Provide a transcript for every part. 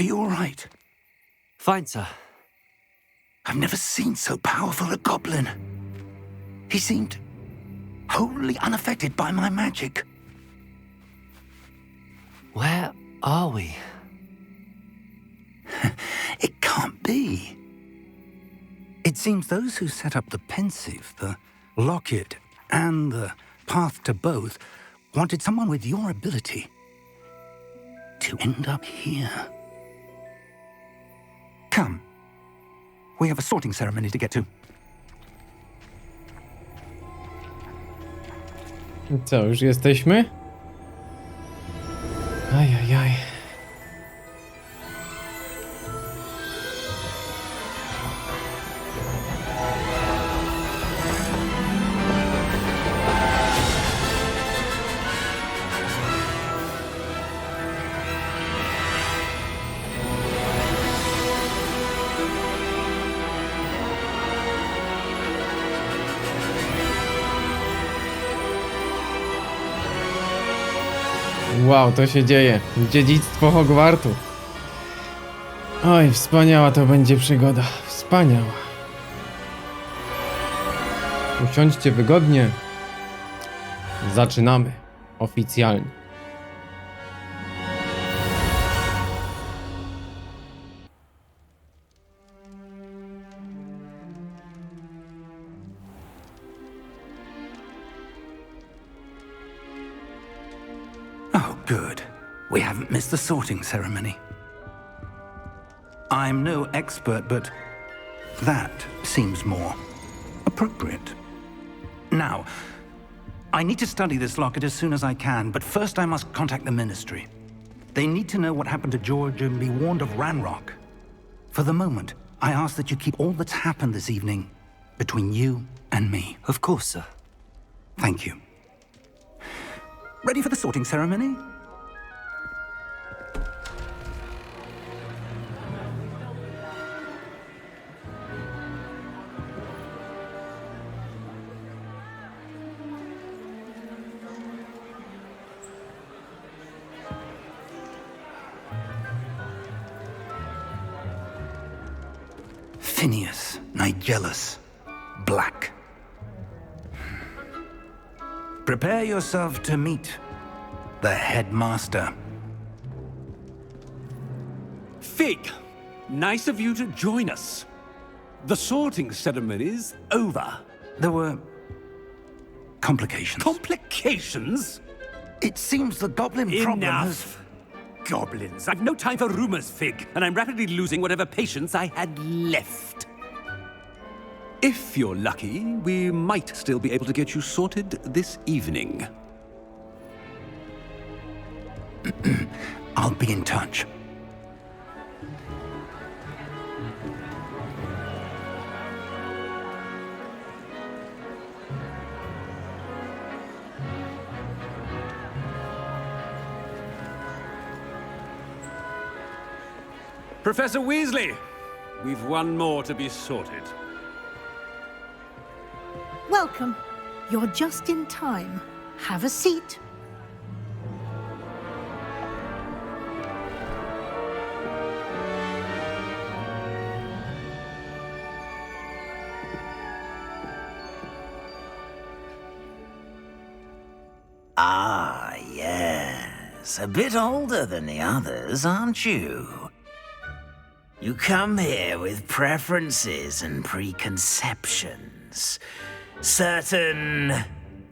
you all right? Fine, sir. I've never seen so powerful a goblin. He seemed wholly unaffected by my magic. Where are we? It can't be. It seems those who set up the pensive, the locket, and the path to both wanted someone with your ability to end up here. Come. We have a sorting ceremony to get to. Co, już jesteśmy? Ajajaj. Wow, to się dzieje. Dziedzictwo Hogwartu. Oj, wspaniała to będzie przygoda. Wspaniała. Usiądźcie wygodnie. Zaczynamy. Oficjalnie. Oh, good. We haven't missed the sorting ceremony. I'm no expert, but that seems more appropriate. Now, I need to study this locket as soon as I can, but first I must contact the Ministry. They need to know what happened to George and be warned of Ranrock. For the moment, I ask that you keep all that's happened this evening between you and me. Of course, sir. Thank you. Ready for the sorting ceremony? Phineas Nigellus Black. Prepare yourself to meet the headmaster. Fig, nice of you to join us. The sorting ceremony's over. There were complications. Complications? It seems the goblin problem has... Enough. Goblins. I've no time for rumors, Fig, and I'm rapidly losing whatever patience I had left. If you're lucky, we might still be able to get you sorted this evening. I'll be in touch. Professor Weasley, we've one more to be sorted. Welcome. You're just in time. Have a seat. Ah, yes. A bit older than the others, aren't you? You come here with preferences and preconceptions. Certain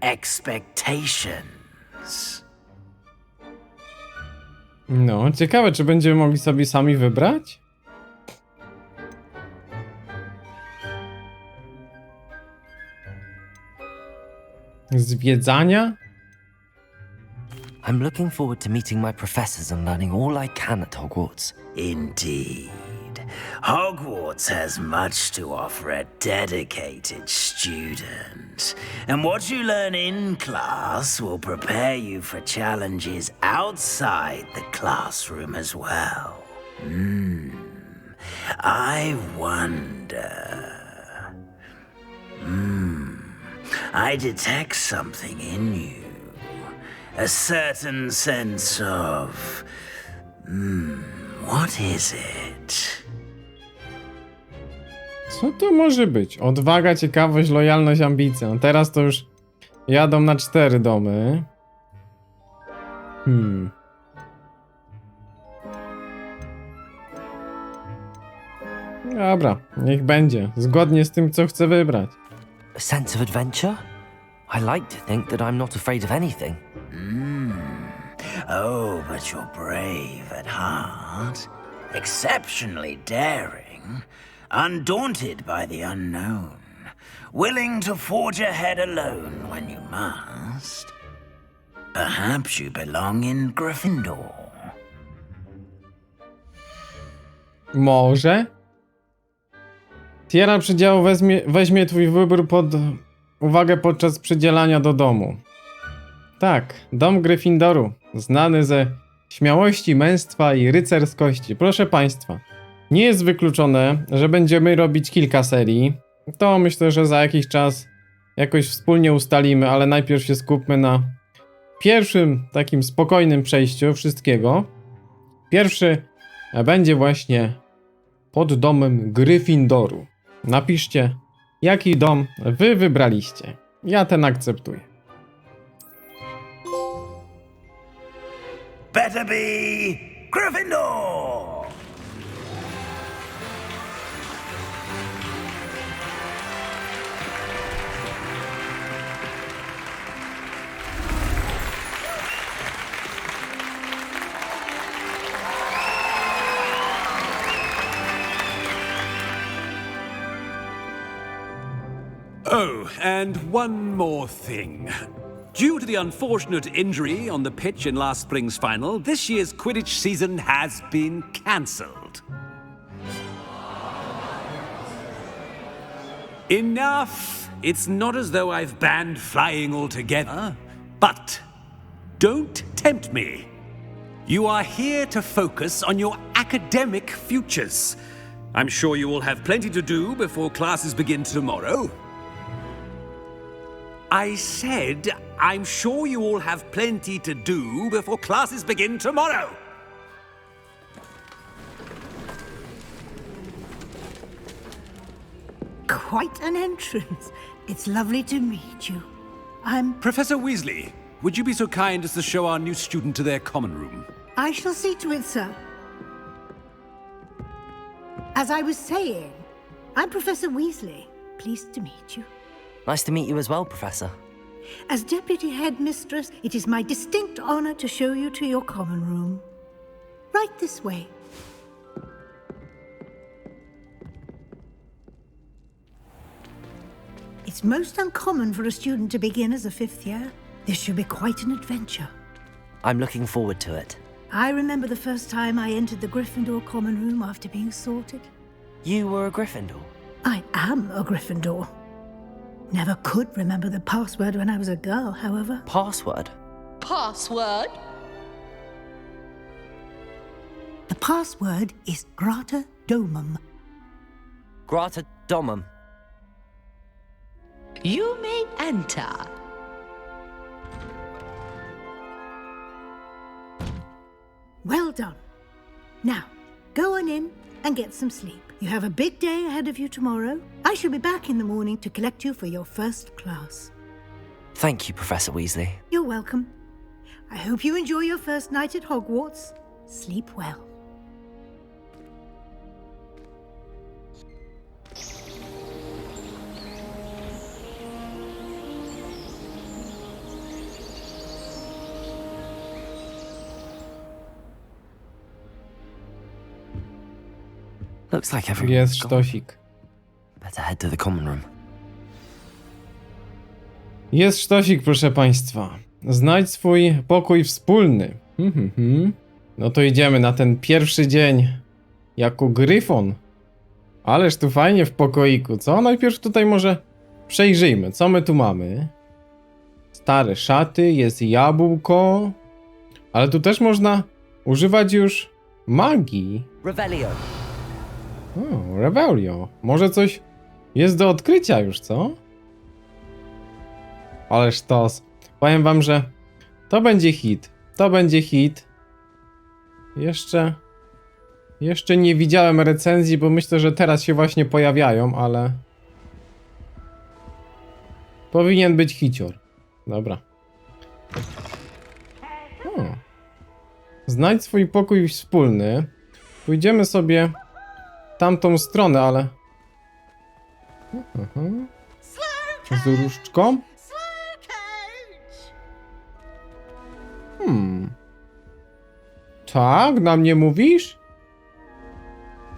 expectations. No, ciekawe, czy będziemy mogli sobie sami wybrać? Zwiedzania? I'm looking forward to meeting my professors and learning all I can at Hogwarts. Indeed. Hogwarts has much to offer a dedicated student. And what you learn in class will prepare you for challenges outside the classroom as well. I wonder... I detect something in you. A certain sense of... What is it? Co to może być? Odwaga, ciekawość, lojalność, ambicja. No teraz to już jadą na 4 domy. Dobra, niech będzie. Zgodnie z tym, co chcę wybrać. A sense of adventure? I like to think that I'm not afraid of anything. Oh, but you're brave at heart. Exceptionally daring. Undaunted by the unknown. Willing to forge ahead alone when you must. Perhaps you belong in Gryffindor. Może? Tiara przydziału weźmie twój wybór pod uwagę podczas przydzielania do domu. Tak, dom Gryffindoru, znany ze śmiałości, męstwa i rycerskości. Proszę państwa, nie jest wykluczone, że będziemy robić kilka serii. To myślę, że za jakiś czas jakoś wspólnie ustalimy, ale najpierw się skupmy na pierwszym takim spokojnym przejściu wszystkiego. Pierwszy będzie właśnie pod domem Gryffindoru. Napiszcie, jaki dom wy wybraliście. Ja ten akceptuję. Better be Gryffindor! Oh, and one more thing. Due to the unfortunate injury on the pitch in last spring's final, this year's Quidditch season has been cancelled. Enough! It's not as though I've banned flying altogether, but don't tempt me. You are here to focus on your academic futures. I'm sure you will have plenty to do before classes begin tomorrow. I said, I'm sure you all have plenty to do before classes begin tomorrow. Quite an entrance. It's lovely to meet you. I'm... Professor Weasley, would you be so kind as to show our new student to their common room? I shall see to it, sir. As I was saying, I'm Professor Weasley. Pleased to meet you. Nice to meet you as well, Professor. As Deputy Headmistress, it is my distinct honor to show you to your common room. Right this way. It's most uncommon for a student to begin as a 5th year. This should be quite an adventure. I'm looking forward to it. I remember the first time I entered the Gryffindor common room after being sorted. You were a Gryffindor? I am a Gryffindor. Never could remember the password when I was a girl, however. Password? Password? The password is Grata Domum. Grata Domum. You may enter. Well done. Now, go on in and get some sleep. You have a big day ahead of you tomorrow. I shall be back in the morning to collect you for your first class. Thank you, Professor Weasley. You're welcome. I hope you enjoy your first night at Hogwarts. Sleep well. Looks like everyone's Jest gone. sztosik. Better head to the common room. Jest sztosik, proszę państwa. Znajdź swój pokój wspólny. No to idziemy na ten pierwszy dzień jako Gryfon. Ależ tu fajnie w pokoiku, co? Najpierw tutaj może przejrzyjmy, co my tu mamy. Stare szaty, jest jabłko. Ale tu też można używać już magii. Revelio. O, Revelio. Może coś jest do odkrycia już, co? Ale sztos. Powiem wam, że to będzie hit. To będzie hit. Jeszcze Jeszcze nie widziałem recenzji, bo myślę, że teraz się właśnie pojawiają, ale... Powinien być hicior. Dobra. Znajdź swój pokój wspólny. Pójdziemy sobie w tamtą stronę, ale... Z różdżką? Tak? Na mnie mówisz?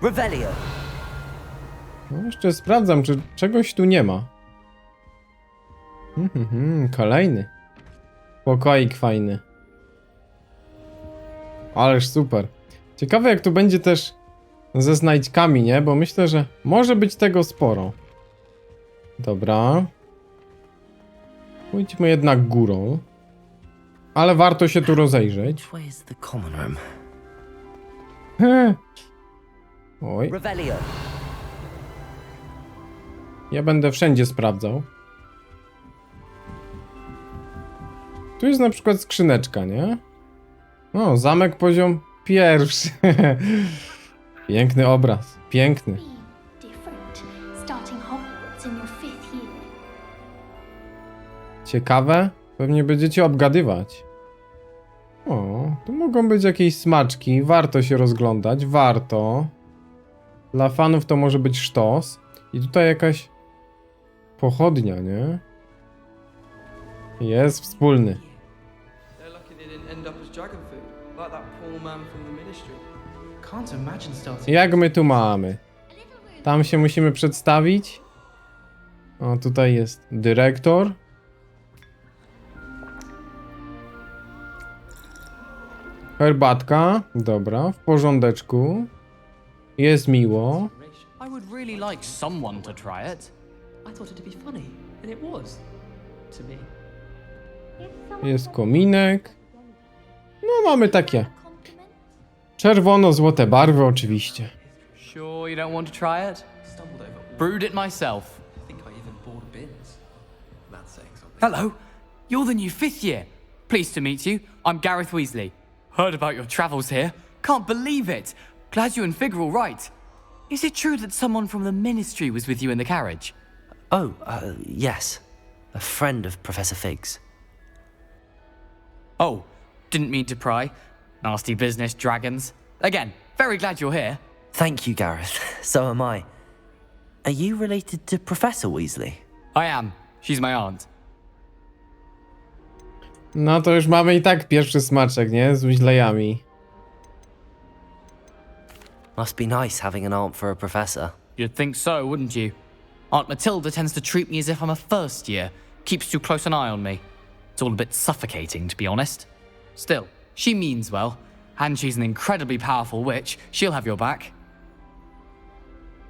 Revelio. No jeszcze sprawdzam, czy czegoś tu nie ma. Kolejny. Pokoik fajny. Ależ super. Ciekawe jak tu będzie też ze znajdźkami, nie? Bo myślę, że może być tego sporo. Dobra. Pójdźmy jednak górą. Ale warto się tu rozejrzeć. Which way is the common room? Oj. Revelio. Ja będę wszędzie sprawdzał. Tu jest na przykład skrzyneczka, nie? O, zamek poziom pierwszy. Piękny obraz, piękny. Different, starting Hogwarts in your 5th year. Ciekawe, pewnie będziecie obgadywać. O, tu mogą być jakieś smaczki, warto się rozglądać, warto. Dla fanów to może być sztos. I tutaj jakaś pochodnia, nie? Jest wspólny. They're lucky they didn't end up as dragon food, like that poor man from the ministry. Can't imagine starting. Jak my tu mamy? Tam się musimy przedstawić. O, tutaj jest dyrektor. Herbatka. Dobra, w porządeczku. Jest miło. I would really like someone to try it. I thought it'd be funny, and it was. To me. Jest kominek. No, mamy takie czerwono-złote barwy oczywiście. Sure you don't want to try it? Stumbled over. Brewed it myself. I think I even bought bins. That's saying something. Hello, you're the new 5th year. Pleased to meet you. I'm Gareth Weasley. Heard about your travels here. Can't believe it. Glad you and Fig are all right. Is it true that someone from the ministry was with you in the carriage? Oh, yes. A friend of Professor Fig's. Oh, didn't mean to pry. Nasty business, dragons. Again, very glad you're here. Thank you, Gareth. So am I. Are you related to Professor Weasley? I am. She's my aunt. No to już mamy i tak pierwszy smaczek, nie? Z Weasleyami. Must be nice having an aunt for a professor. You'd think so, wouldn't you? Aunt Matilda tends to treat me as if I'm a first year. Keeps too close an eye on me. It's all a bit suffocating, to be honest. Still, she means well. And she's an incredibly powerful witch. She'll have your back.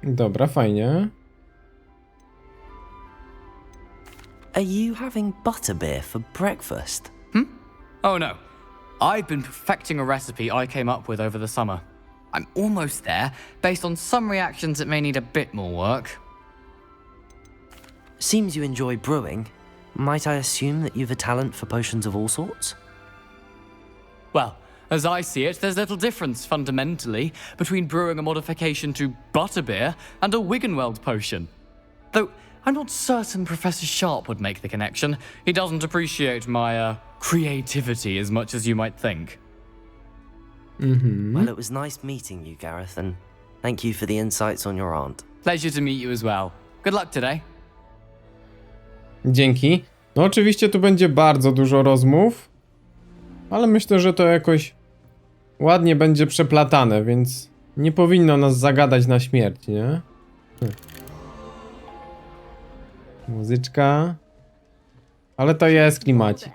Dobra, fajnie. Are you having butterbeer for breakfast? Oh no. I've been perfecting a recipe I came up with over the summer. I'm almost there, based on some reactions that may need a bit more work. Seems you enjoy brewing. Might I assume that you've a talent for potions of all sorts? Well, as I see it, there's little difference, fundamentally, between brewing a modification to butterbeer and a Wiggenweld potion. Though, I'm not certain Professor Sharp would make the connection. He doesn't appreciate my, creativity as much as you might think. Well, it was nice meeting you, Gareth, and thank you for the insights on your aunt. Pleasure to meet you as well. Good luck today. Dzięki. No oczywiście tu będzie bardzo dużo rozmów. Ale myślę, że to jakoś ładnie będzie przeplatane, więc nie powinno nas zagadać na śmierć, nie? Muzyczka. Ale to jest klimacik.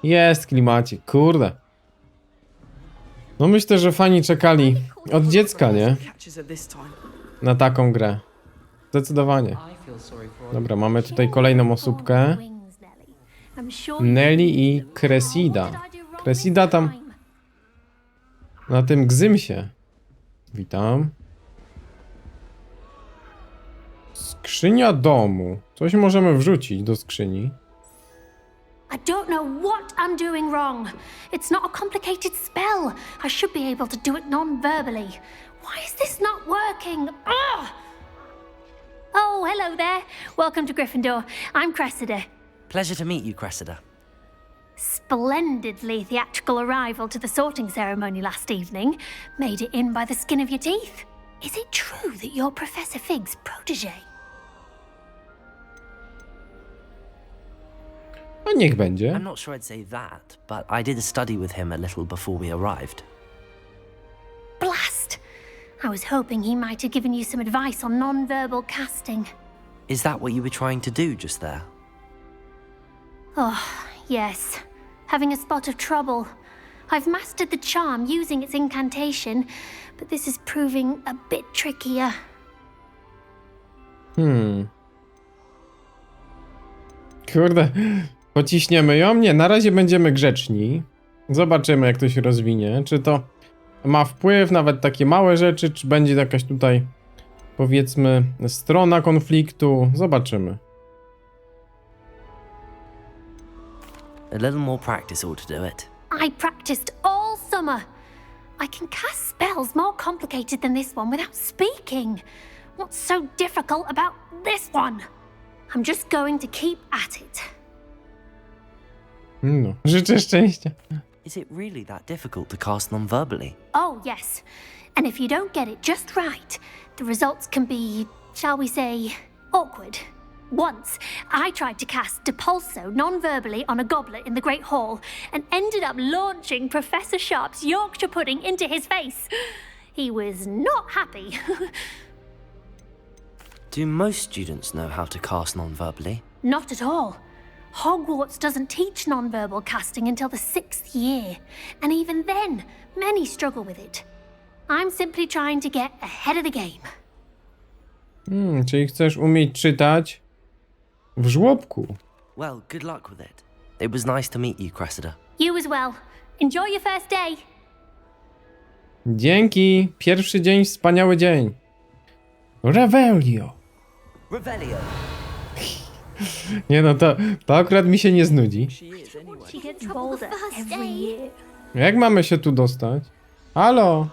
Jest klimacik, kurde. No myślę, że fani czekali od dziecka, nie? Catches her this time. Na taką grę. Zdecydowanie. I feel sorry for her. Dobra, mamy tutaj kolejną osóbkę. Nelly i Cressida. Cressida tam na tym gzymsie. Witam. Skrzynia domu. Coś możemy wrzucić do skrzyni. I don't know what I'm doing wrong. It's not a complicated spell. I should be able to do it non-verbally. Why is this not working? Ugh! Oh, hello there. Welcome to Gryffindor. I'm Cressida. Pleasure to meet you, Cressida. Splendidly theatrical arrival to the sorting ceremony last evening. Made it in by the skin of your teeth. Is it true that you're Professor Fig's protege? No niech będzie. I'm not sure I'd say that, but I did study with him a little before we arrived. Blast! I was hoping he might have given you some advice on non-verbal casting. Is that what you were trying to do just there? Oh, yes. Having a spot of trouble. I've mastered the charm using its incantation, but this is proving a bit trickier. Kurde, pociśniemy ją? Nie, na razie będziemy grzeczni. Zobaczymy, jak to się rozwinie. Czy to ma wpływ, nawet takie małe rzeczy, czy będzie jakaś tutaj, powiedzmy, strona konfliktu. Zobaczymy. A little more practice ought to do it. I practiced all summer. I can cast spells more complicated than this one without speaking. What's so difficult about this one? I'm just going to keep at it. No, życzę szczęścia. Is it really that difficult to cast non-verbally? Oh, yes. And if you don't get it just right, the results can be, shall we say, awkward. Once, I tried to cast Depulso non-verbally on a goblet in the Great Hall and ended up launching Professor Sharp's Yorkshire pudding into his face. He was not happy. Do most students know how to cast non-verbally? Not at all. Hogwarts doesn't teach non-verbal casting until the 6th year, and even then, many struggle with it. I'm simply trying to get ahead of the game. Czyli chcesz umieć czytać w żłobku? Well, good luck with it. It was nice to meet you, Cressida. You as well. Enjoy your first day. Dzięki. Pierwszy dzień, wspaniały dzień. Revelio. Revelio. Nie no, to akurat mi się nie znudzi. She gets bolder every year. Jak mamy się tu dostać? Halo?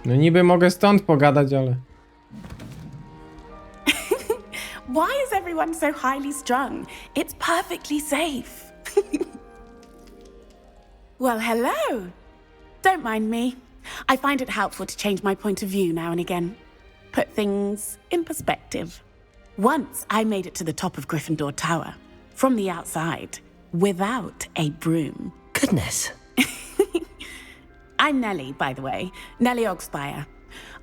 No niby mogę stąd pogadać, ale... Why is everyone so highly strung? It's perfectly safe. Well, hello. Don't mind me. I find it helpful to change my point of view now and again. Put things in perspective. Once I made it to the top of Gryffindor Tower, from the outside, without a broom. Goodness. I'm Nellie, by the way. Nellie Ogspire.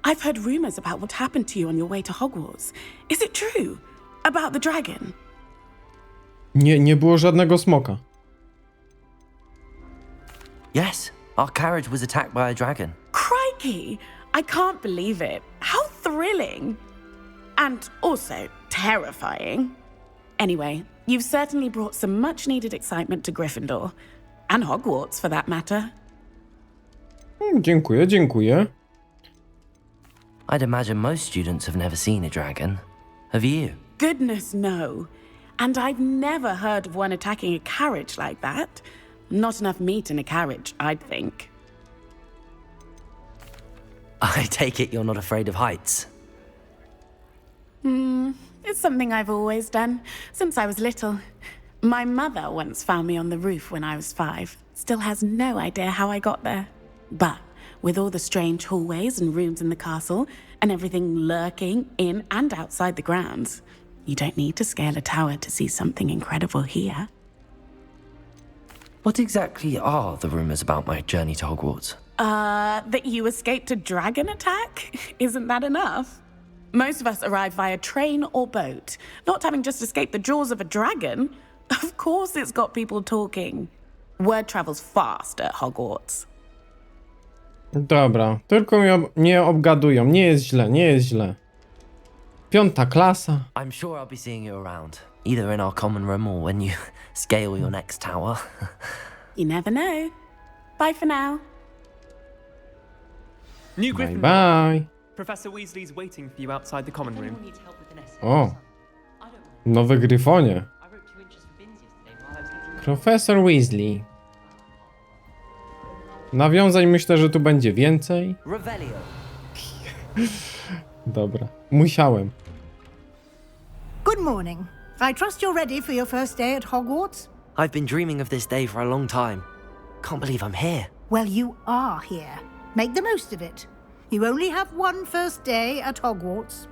I've heard rumors about what happened to you on your way to Hogwarts. Is it true? About the dragon? Nie było żadnego smoka. Yes, our carriage was attacked by a dragon. Crikey! I can't believe it. How thrilling! And also terrifying. Anyway, you've certainly brought some much-needed excitement to Gryffindor. And Hogwarts, for that matter. Dziękuję, dziękuję. I'd imagine most students have never seen a dragon. Have you? Goodness, no. And I've never heard of one attacking a carriage like that. Not enough meat in a carriage, I'd think. I take it you're not afraid of heights. It's something I've always done, since I was little. My mother once found me on the roof when I was 5. Still has no idea how I got there. But with all the strange hallways and rooms in the castle, and everything lurking in and outside the grounds, you don't need to scale a tower to see something incredible here. What exactly are the rumors about my journey to Hogwarts? That you escaped a dragon attack? Isn't that enough? Most of us arrive via train or boat, not having just escaped the jaws of a dragon. Of course it's got people talking. Word travels fast at Hogwarts. Dobra, tylko mnie nie obgadują. Nie jest źle, nie jest źle. 5. klasa. I'm sure I'll be seeing you around, either in our common room or when you scale your next tower. You never know. Bye for now. New Bye Gryffindor. bye. Professor Weasley's waiting for you outside the common room. O, nowe gryfonie. Profesor Weasley. Nawiązań myślę, że tu będzie więcej. Dobra, musiałem. Good morning. I trust you're ready for your first day at Hogwarts? I've been dreaming of this day for a long time. Can't believe I'm here. Well, you are here. Make the most of it. You only have one first day at Hogwarts.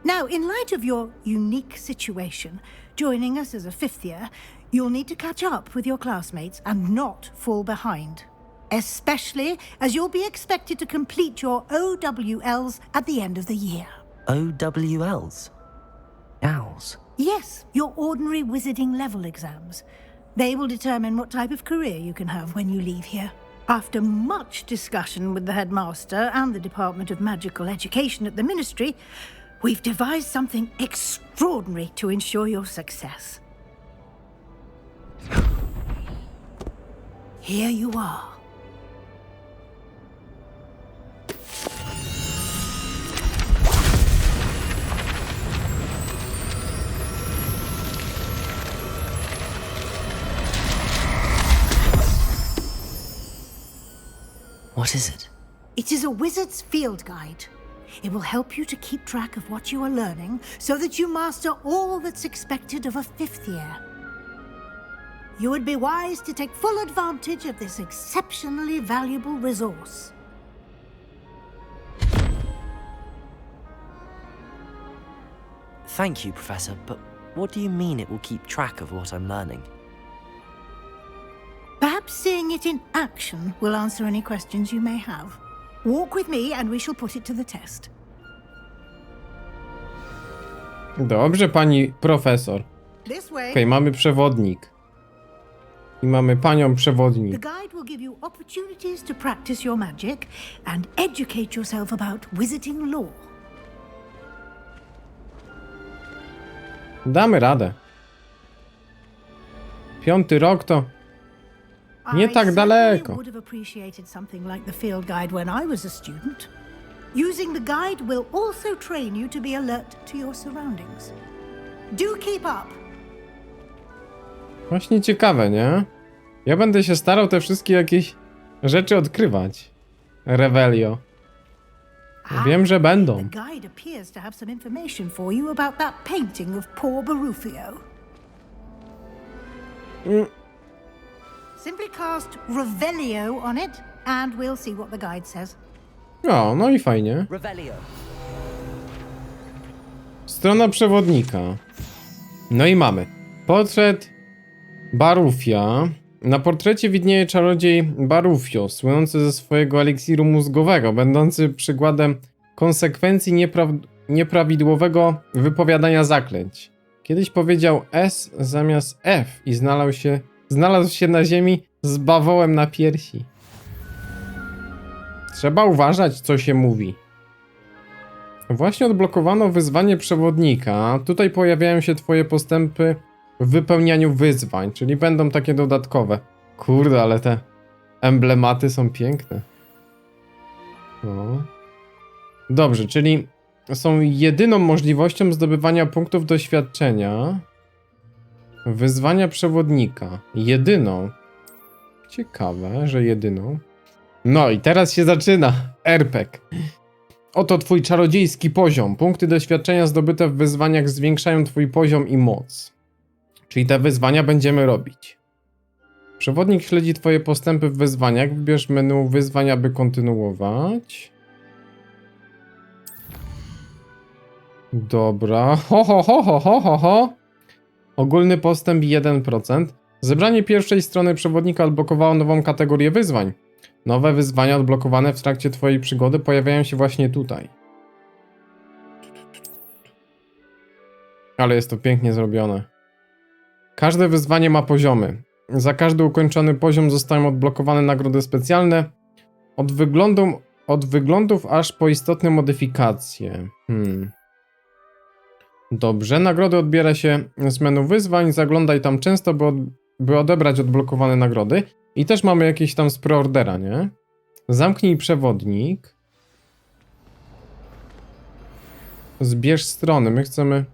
Now, in light of your unique situation, joining us as a fifth year, you'll need to catch up with your classmates and not fall behind. Especially as you'll be expected to complete your OWLs at the end of the year. OWLs? Owls? Yes, your ordinary wizarding level exams. They will determine what type of career you can have when you leave here. After much discussion with the headmaster and the Department of Magical Education at the Ministry, we've devised something extraordinary to ensure your success. Here you are. What is it? It is a wizard's field guide. It will help you to keep track of what you are learning so that you master all that's expected of a fifth year. You would be wise to take full advantage of this exceptionally valuable resource. Thank you, Professor, but what do you mean it will keep track of what I'm learning? Perhaps seeing it in action will answer any questions you may have. Walk with me and we shall put it to the test. Dobrze, pani profesor. This way. Okej, mamy przewodnik. I mamy panią przewodnik. The guide will give you opportunities to practice your magic and educate yourself about wizarding lore. Damy radę. 5. rok to nie tak daleko. I would have appreciated something like the field guide when I was a student. Using the guide will also train you to be alert to your surroundings. Do keep up. Właśnie ciekawe, nie? Ja będę się starał te wszystkie jakieś rzeczy odkrywać. Revelio. Wiem, że będą. The guide appears to have some information for you about that painting of poor Barufio. Simply cast Revelio on it and we'll see what the guide says. O, no i fajnie. Strona przewodnika. No i mamy. Portret Barufia. Na portrecie widnieje czarodziej Barufio, słynący ze swojego eliksiru mózgowego, będący przykładem konsekwencji nieprawidłowego wypowiadania zaklęć. Kiedyś powiedział S zamiast F i znalazł się na ziemi z bawołem na piersi. Trzeba uważać, co się mówi. Właśnie odblokowano wyzwanie przewodnika. Tutaj pojawiają się twoje postępy w wypełnianiu wyzwań, czyli będą takie dodatkowe. Kurde, ale te emblematy są piękne. No. Dobrze, czyli są jedyną możliwością zdobywania punktów doświadczenia. Wyzwania przewodnika. Jedyną. Ciekawe, że jedyną. No i teraz się zaczyna. RPG. Oto twój czarodziejski poziom. Punkty doświadczenia zdobyte w wyzwaniach zwiększają twój poziom i moc. Czyli te wyzwania będziemy robić. Przewodnik śledzi twoje postępy w wyzwaniach. Wybierz menu wyzwań, aby kontynuować. Dobra. Ho. Ogólny postęp 1%. Zebranie pierwszej strony przewodnika odblokowało nową kategorię wyzwań. Nowe wyzwania odblokowane w trakcie twojej przygody pojawiają się właśnie tutaj. Ale jest to pięknie zrobione. Każde wyzwanie ma poziomy. Za każdy ukończony poziom zostają odblokowane nagrody specjalne. Od wyglądów aż po istotne modyfikacje. Dobrze, nagrody odbiera się z menu wyzwań. Zaglądaj tam często, by odebrać odblokowane nagrody. I też mamy jakieś tam z preordera, nie? Zamknij przewodnik. Zbierz strony. My chcemy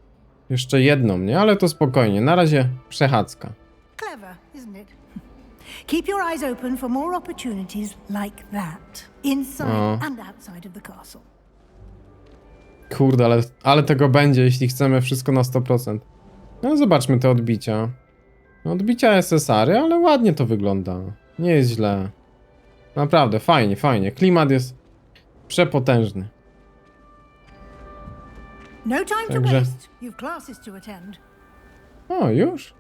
jeszcze jedną, nie? Ale to spokojnie. Na razie przechadzka. Clever, isn't it? Keep your eyes open for more opportunities like that, inside and outside of the castle. Kurde, ale tego będzie, jeśli chcemy wszystko na 100%. No zobaczmy te odbicia. Odbicia SSR-y, ale ładnie to wygląda. Nie jest źle. Naprawdę, fajnie, fajnie. Klimat jest przepotężny. No time to waste. You've classes to attend. O, już?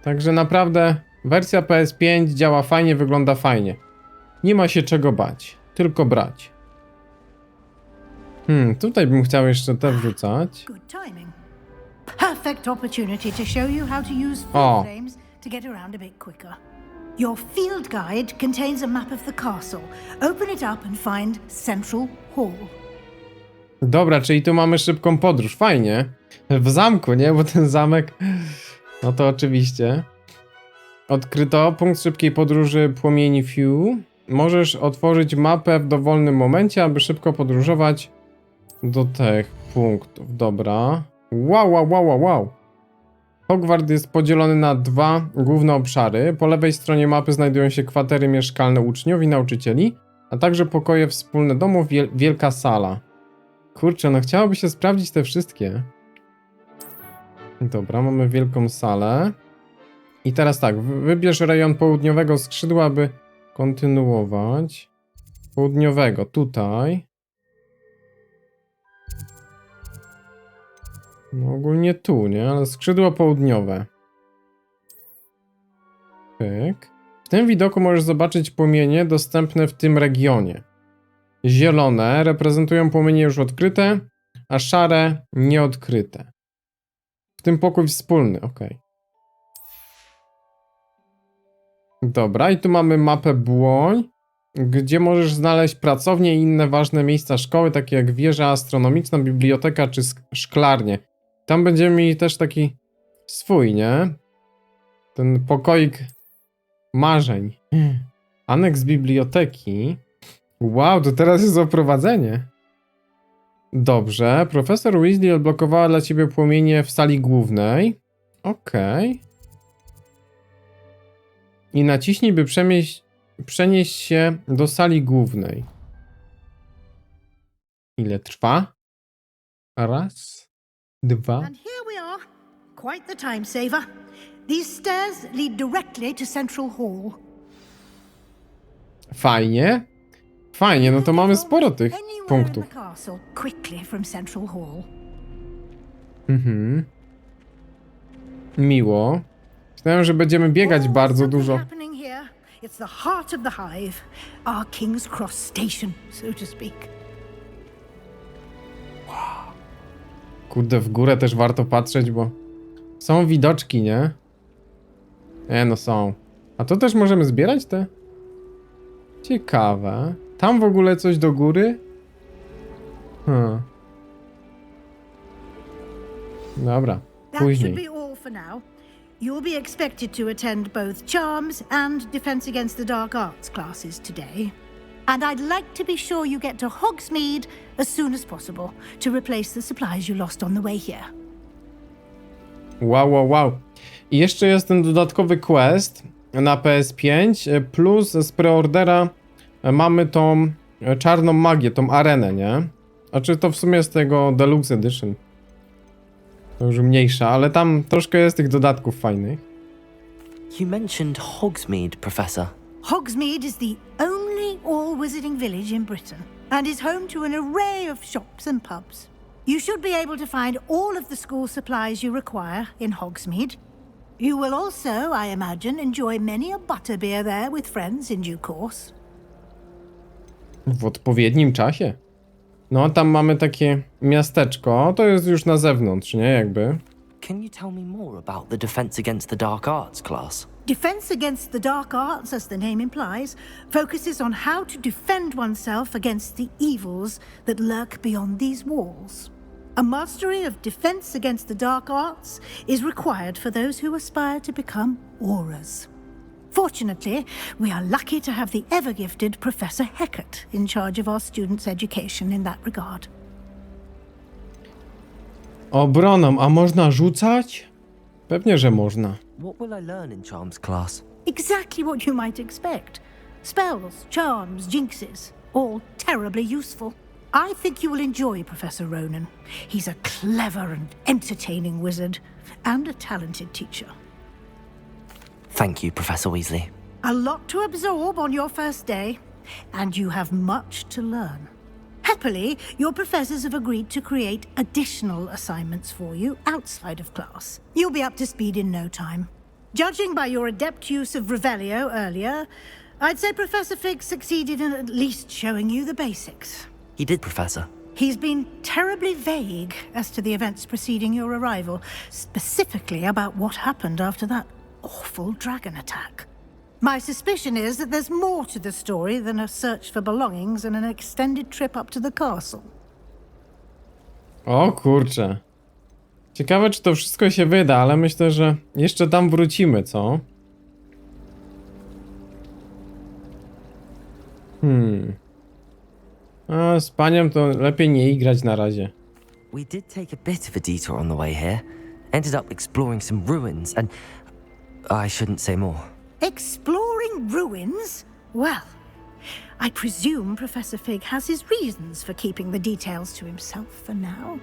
Także naprawdę wersja PS5 działa fajnie, wygląda fajnie. Nie ma się czego bać, tylko brać. Tutaj bym chciał jeszcze te wrzucać. Good timing. Perfect opportunity to show you how to use full frames to get around a bit quicker. Your field guide contains a map of the castle. Open it up and find Central Hall. Dobra, czyli tu mamy szybką podróż. Fajnie. W zamku, nie? Bo ten zamek... No to oczywiście. Odkryto punkt szybkiej podróży płomieni Few. Możesz otworzyć mapę w dowolnym momencie, aby szybko podróżować do tych punktów. Dobra. Wow. Hogwart jest podzielony na 2 główne obszary. Po lewej stronie mapy znajdują się kwatery mieszkalne uczniów i nauczycieli, a także pokoje wspólne domów, wielka sala. Kurczę, no chciałoby się sprawdzić te wszystkie. Dobra, mamy wielką salę. I teraz tak, wybierz rejon południowego skrzydła, aby kontynuować. Południowego, tutaj. No ogólnie tu, nie? Ale skrzydło południowe. Pyk. W tym widoku możesz zobaczyć płomienie dostępne w tym regionie. Zielone reprezentują płomienie już odkryte, a szare nieodkryte. W tym pokój wspólny, ok. Dobra, i tu mamy mapę Błoń, gdzie możesz znaleźć pracownie i inne ważne miejsca szkoły, takie jak wieża astronomiczna, biblioteka czy szklarnie. Tam będziemy mieli też taki swój, nie? Ten pokoik marzeń. Aneks biblioteki. Wow, to teraz jest oprowadzenie. Dobrze, profesor Weasley odblokowała dla ciebie płomienie w sali głównej. Okej. I naciśnij, by przenieść się do sali głównej. Ile trwa? Raz, dwa. And here we are. Quite the time saver. These stairs lead directly to Central Hall. Fajnie. Fajnie, no to mamy sporo tych punktów. Miło. Myślałem, że będziemy biegać bardzo dużo. It's the heart of the hive, our King's Cross station, so to speak. Kurde, w górę też warto patrzeć, bo są widoczki, nie? No są. A to też możemy zbierać te? Ciekawe. Tam w ogóle coś do góry? Dobra, później. You'll be expected to attend both Charms and Defense Against the Dark Arts classes today. And I'd like to be sure you get to Hogsmeade as soon as possible to replace the supplies you lost on the way here. Wow. I jeszcze jest ten dodatkowy quest na PS5, plus z preordera mamy tą czarną magię, tą arenę, nie? Znaczy to w sumie jest tego Deluxe Edition. To już mniejsza, ale tam troszkę jest tych dodatków fajnych. You mentioned Hogsmeade, Professor. Hogsmeade is the only all-wizarding village in Britain and is home to an array of shops and pubs. You should be able to find all of the school supplies you require in Hogsmeade. You will also, I imagine, enjoy many a butterbeer there with friends in due course. W odpowiednim czasie. No, tam mamy takie miasteczko, to jest już na zewnątrz, nie? Jakby. Can you tell me more about the Defense Against the Dark Arts class? Defense Against the Dark Arts, as the name implies, focuses on how to defend oneself against the evils that lurk beyond these walls. A mastery of Defense Against the Dark Arts is required for those who aspire to become Aurors. Fortunately, we are lucky to have the ever-gifted Professor Hecat in charge of our students' education in that regard. Obroną, a można rzucać? Pewnie, że można. What will I learn in Charms class? Exactly what you might expect. Spells, charms, jinxes, all terribly useful. I think you will enjoy Professor Ronan. He's a clever and entertaining wizard, and a talented teacher. Thank you, Professor Weasley. A lot to absorb on your first day, and you have much to learn. Happily, your professors have agreed to create additional assignments for you outside of class. You'll be up to speed in no time. Judging by your adept use of Revelio earlier, I'd say Professor Fig succeeded in at least showing you the basics. He did, Professor. He's been terribly vague as to the events preceding your arrival, specifically about what happened after that awful dragon attack. My suspicion is that there's more to the story than a search for belongings and an extended trip up to the castle. O kurczę. Ciekawe, czy to wszystko się wyda, ale myślę, że jeszcze tam wrócimy, co? A z panią to lepiej nie igrać na razie. We did take a bit of a detour on the way here. Ended up exploring some ruins and... I shouldn't say more. Exploring ruins? Well, I presume Professor Fig has his reasons for keeping the details to himself for now.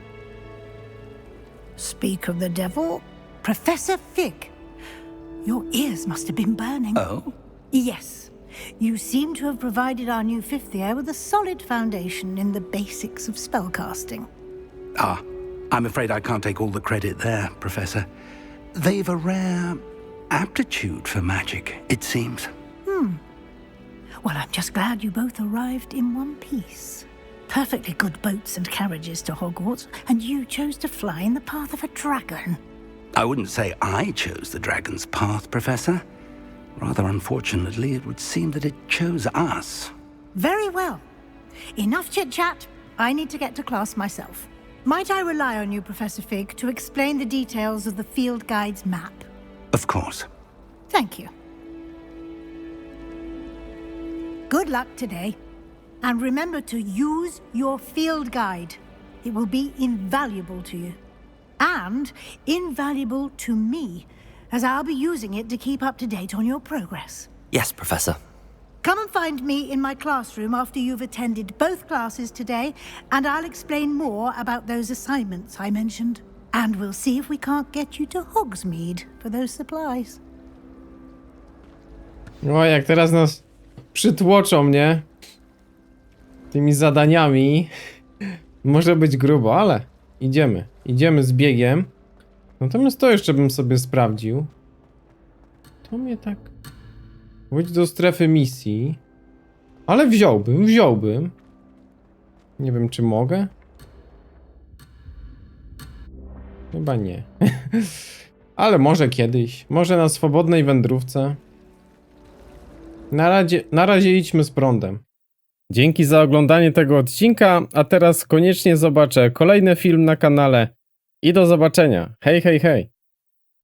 Speak of the devil, Professor Fig. Your ears must have been burning. Oh? Yes. You seem to have provided our new fifth year with a solid foundation in the basics of spellcasting. Ah, I'm afraid I can't take all the credit there, Professor. They've a rare aptitude for magic, it seems. Well, I'm just glad you both arrived in one piece. Perfectly good boats and carriages to Hogwarts, and you chose to fly in the path of a dragon. I wouldn't say I chose the dragon's path, Professor. Rather unfortunately, it would seem that it chose us. Very well. Enough chit-chat. I need to get to class myself. Might I rely on you, Professor Fig, to explain the details of the field guide's map? Of course. Thank you. Good luck today. And remember to use your field guide. It will be invaluable to you. And invaluable to me, as I'll be using it to keep up to date on your progress. Yes, Professor. Come and find me in my classroom after you've attended both classes today, and I'll explain more about those assignments I mentioned. And we'll see if we can't get you to Hogsmeade for those supplies. O, jak teraz nas przytłoczą, mnie tymi zadaniami, może być grubo, ale idziemy. Idziemy z biegiem. Natomiast to jeszcze bym sobie sprawdził. To mnie tak... Pójdź do strefy misji. Ale wziąłbym. Nie wiem, czy mogę? Chyba nie. Ale może kiedyś. Może na swobodnej wędrówce. Na razie idźmy z prądem. Dzięki za oglądanie tego odcinka, a teraz koniecznie zobaczę kolejny film na kanale. I do zobaczenia. Hej, hej, hej.